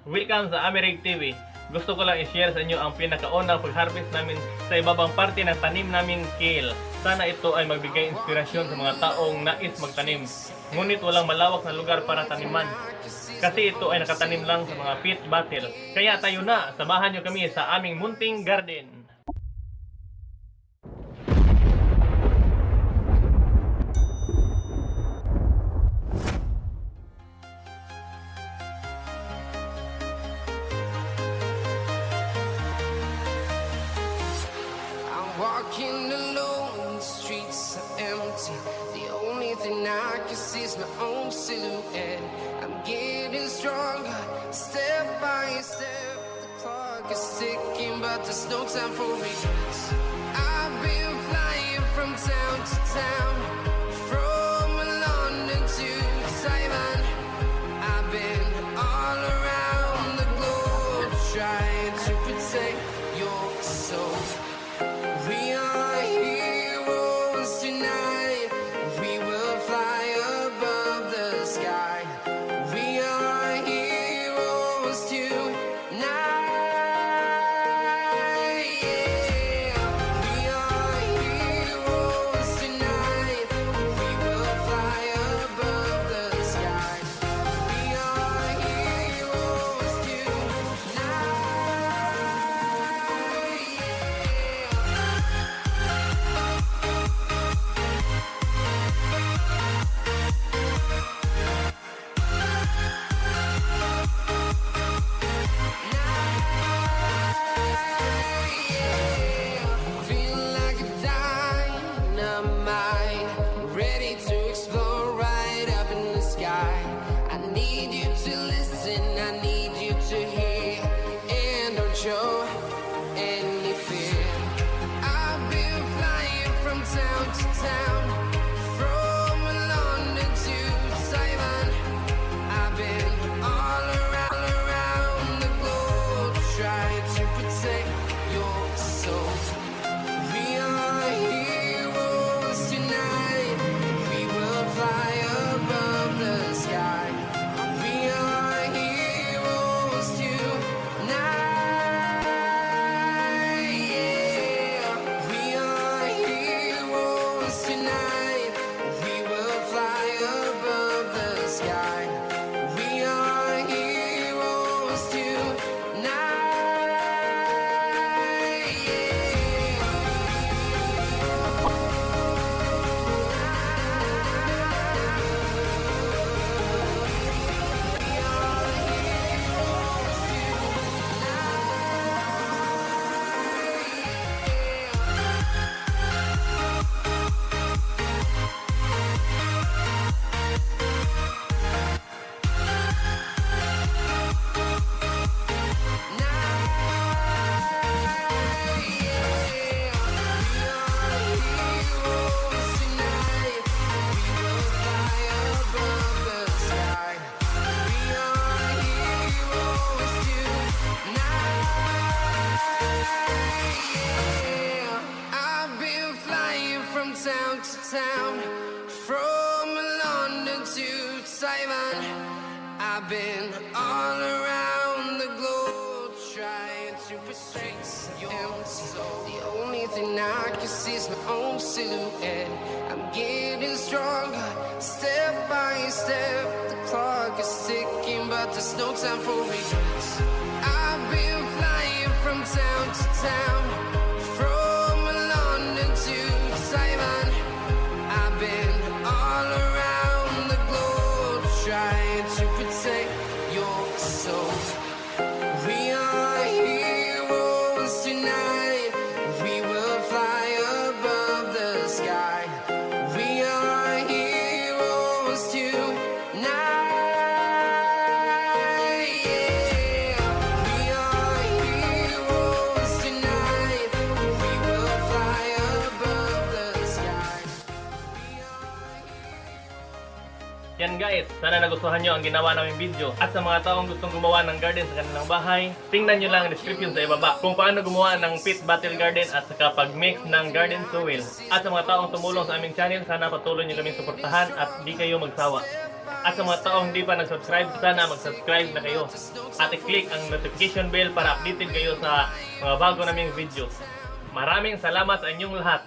Welcome sa AMIREG TV. Gusto ko lang i-share sa inyo ang pinakaunang pag-harvest namin sa ibabang parte ng tanim naming kale. Sana ito ay magbigay inspirasyon sa mga taong nais magtanim. Ngunit walang malawak na lugar para taniman. Kasi ito ay nakatanim lang sa mga pit bottle. Kaya tayo na, samahan nyo kami sa aming munting garden. Walking alone, the streets are empty. The only thing I can see is my own silhouette. I'm getting stronger, step by step. The clock is ticking, but there's no time for regrets. I've been flying from town to town, from London to Taiwan. I've been all around the globe, trying to protect your soul. We are heroes tonight. We will fly above the sky. We are heroes tonight. Yeah. We are heroes tonight. We will fly above the sky. We are heroes tonight. Feel like a dynamite, ready to explode right up in the sky. I need you to listen, I need you to hear, and don't show any fear. I've been flying from town to town, from London to Taiwan. I've been all around the globe, trying to protect your soul. We are heroes tonight. We will fly above the sky. We are heroes tonight. Yeah. We are heroes tonight. We will fly above the sky. We are heroes tonight. Town to town, from London to Taiwan. I've been all around the globe, trying to protect your soul. The only thing I can see is my own silhouette. I'm getting stronger, step by step. The clock is ticking, but there's no time for regrets. I've been flying from town to town, from London to Taiwan. I've been all around the globe, trying to protect your soul. We are heroes tonight. We will fly above the sky. We are heroes tonight. Yeah. We are heroes tonight. We will fly above the sky. We are Yan guys, sana nagustuhan nyo ang ginawa naming video. At sa mga taong gustong gumawa ng garden sa kanilang bahay, tingnan nyo lang ang description sa ibaba kung paano gumawa ng pit bottle garden at saka pag-mix ng garden soil. At sa mga taong tumulong sa aming channel, sana patuloy nyo kaming suportahan at di kayo magsawa. At sa mga taong hindi pa nag-subscribe, sana mag-subscribe na kayo. At i-click ang notification bell para updated kayo sa mga bago naming video. Maraming salamat sa inyong lahat.